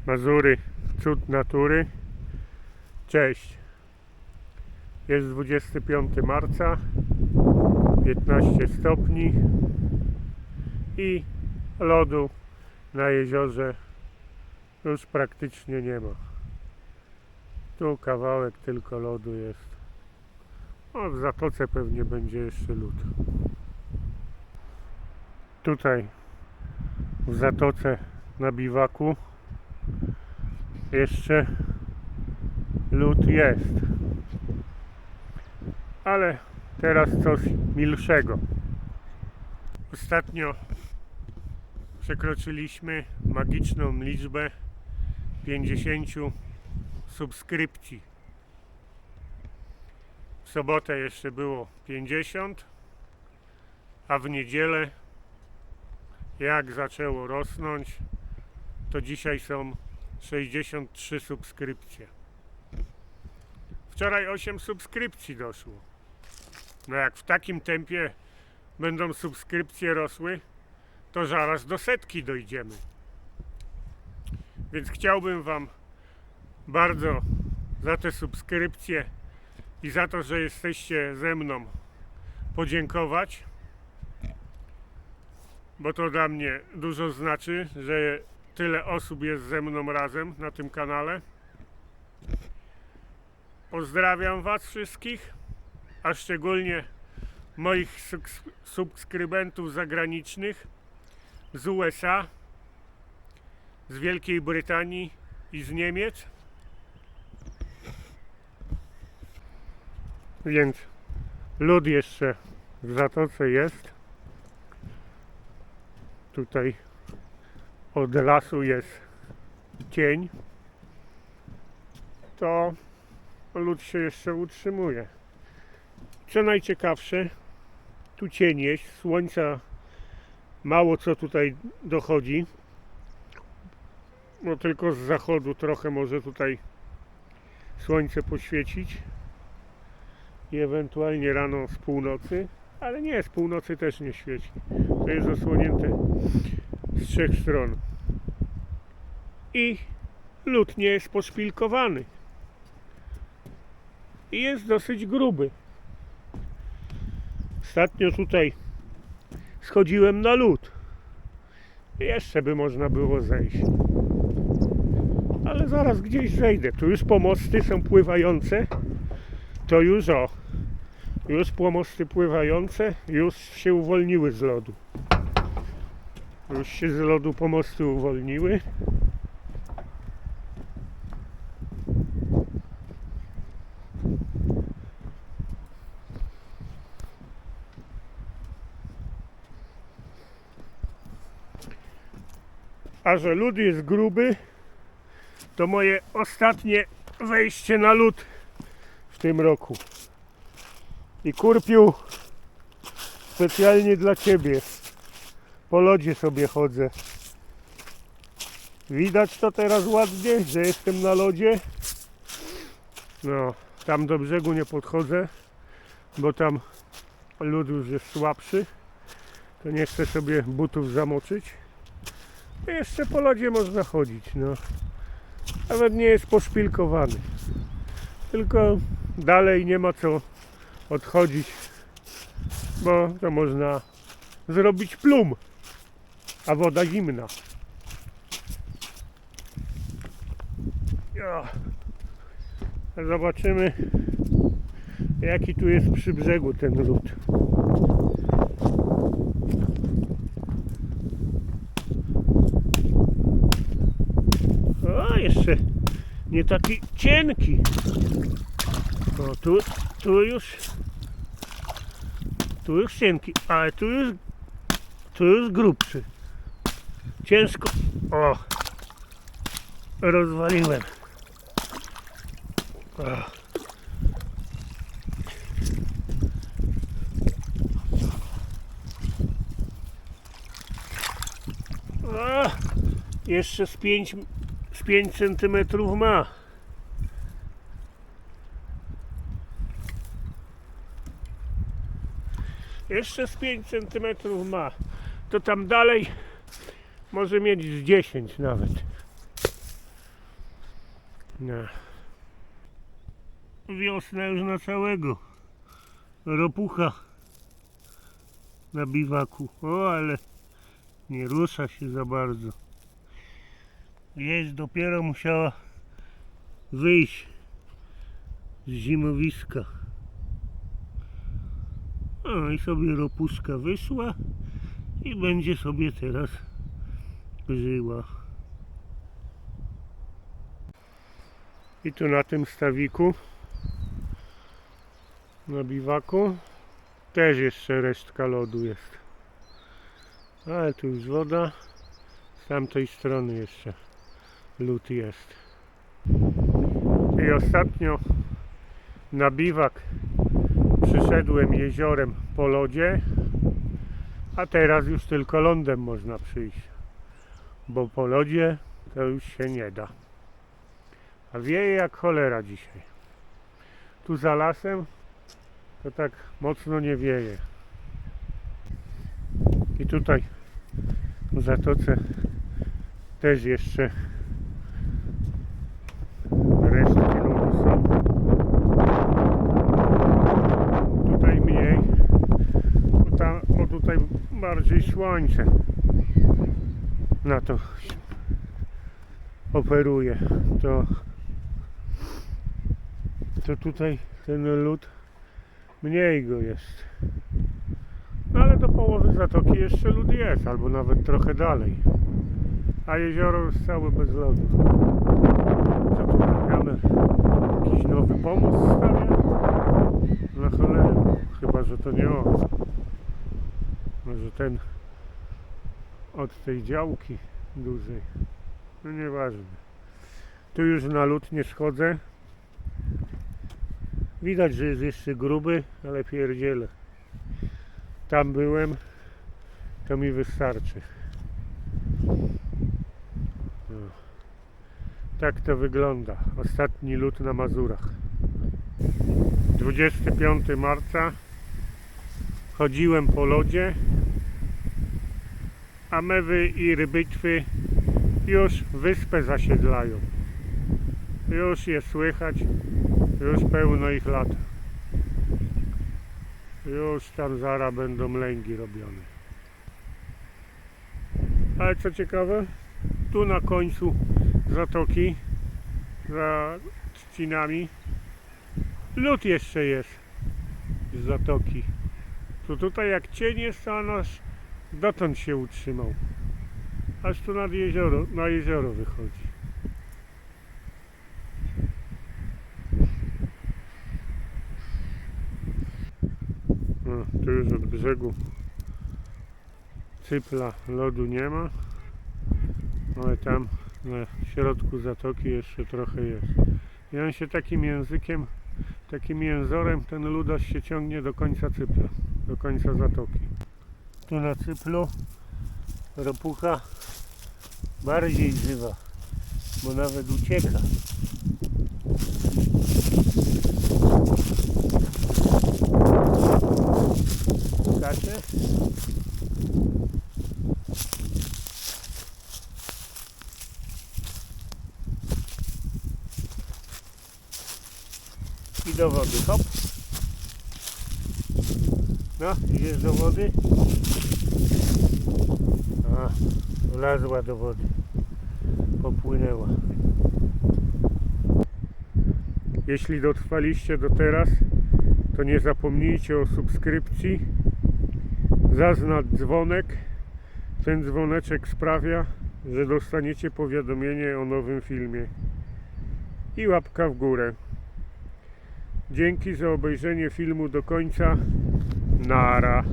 Mazury, cud natury. Cześć. Jest 25 marca, 15 stopni i lodu na jeziorze już praktycznie nie ma. Tu kawałek tylko lodu jest. No, w zatoce pewnie będzie jeszcze lód. Tutaj w zatoce na biwaku jeszcze lód jest, ale teraz coś milszego. Ostatnio przekroczyliśmy magiczną liczbę 50 subskrypcji. W sobotę jeszcze było 50, a w niedzielę, jak zaczęło rosnąć, to dzisiaj są 63 subskrypcje. Wczoraj 8 subskrypcji doszło. No jak w takim tempie będą subskrypcje rosły, to zaraz do setki dojdziemy. Więc chciałbym Wam bardzo za te subskrypcje i za to, że jesteście ze mną, podziękować, bo to dla mnie dużo znaczy, że tyle osób jest ze mną razem na tym kanale. Pozdrawiam Was wszystkich, a szczególnie moich subskrybentów zagranicznych z USA, z Wielkiej Brytanii i z Niemiec. Więc lód jeszcze w zatoce jest. Tutaj od lasu jest cień. To lód się jeszcze utrzymuje. Co najciekawsze, tu cień jest, słońca mało co tutaj dochodzi, no tylko z zachodu trochę może tutaj słońce poświecić i ewentualnie rano z północy, ale nie, z północy też nie świeci. To jest zasłonięte z trzech stron i lód nie jest poszpilkowany i jest dosyć gruby. Ostatnio tutaj schodziłem na lód. Jeszcze by można było zejść. Ale zaraz gdzieś zejdę. Tu już pomosty są pływające. To już już pomosty pływające już się uwolniły z lodu. Już się z lodu pomosty uwolniły. A że lód jest gruby, to moje ostatnie wejście na lód w tym roku. I Kurpiu, specjalnie dla Ciebie po lodzie sobie chodzę. Widać to teraz ładnie, że jestem na lodzie. No, tam do brzegu nie podchodzę, bo tam lód już jest słabszy. To nie chcę sobie butów zamoczyć. Jeszcze po lodzie można chodzić, no. Nawet nie jest poszpilkowany. Tylko dalej nie ma co odchodzić, bo to można zrobić plum, a woda zimna. Zobaczymy, jaki tu jest przy brzegu ten lód. O, jeszcze nie taki cienki. O, tu już cienki, ale tu już grubszy. Ciężko. O, rozwaliłem. O. O, jeszcze z 5 centymetrów ma. Jeszcze z 5 centymetrów ma. To tam dalej może mieć z 10 nawet. No. Wiosna już na całego. Ropucha na biwaku. O, ale nie rusza się za bardzo. Jest, dopiero musiała wyjść z zimowiska. No i sobie ropuszka wyszła i będzie sobie teraz żyła. I tu na tym stawiku, na biwaku, też jeszcze resztka lodu jest. Ale tu już woda, z tamtej strony jeszcze lód jest. I ostatnio na biwak przyszedłem jeziorem po lodzie, a teraz już tylko lądem można przyjść, bo po lodzie to już się nie da. A wieje jak cholera dzisiaj. Tu za lasem to tak mocno nie wieje. I tutaj w zatoce też jeszcze resztki lodu są. Tutaj mniej, bo tutaj bardziej słońce na to operuje. To tutaj ten lód mniej go jest. No ale do połowy zatoki jeszcze lód jest, albo nawet trochę dalej. A jezioro już całe bez lodu. Co tu robione? Jakiś nowy pomost stawia? Na cholerę. Chyba, że to nie on. Może ten od tej działki dużej. No nieważne. Tu już na lód nie schodzę. Widać, że jest jeszcze gruby, ale pierdzielę. Tam byłem, to mi wystarczy. No. Tak to wygląda. Ostatni lód na Mazurach. 25 marca. Chodziłem po lodzie, a mewy i rybitwy już wyspę zasiedlają. Już je słychać, już pełno ich lata. Już tam zaraz będą lęgi robione. Ale co ciekawe, tu na końcu zatoki, za trzcinami, lód jeszcze jest z zatoki. To tutaj jak cień jest, to on aż dotąd się utrzymał. Aż tu na jezioro wychodzi. No, tu już od brzegu cypla lodu nie ma, ale tam na środku zatoki jeszcze trochę jest. I on się takim językiem, takim jęzorem ten lód aż się ciągnie do końca cypla, do końca zatoki. Tu na cyplu ropucha bardziej żywa, bo nawet ucieka. Skacze. I do wody, hop. No, idziesz do wody. A, wlazła do wody. Popłynęła. Jeśli dotrwaliście do teraz, to nie zapomnijcie o subskrypcji. Zaznacz dzwonek. Ten dzwoneczek sprawia, że dostaniecie powiadomienie o nowym filmie. I łapka w górę. Dzięki za obejrzenie filmu do końca. Nara.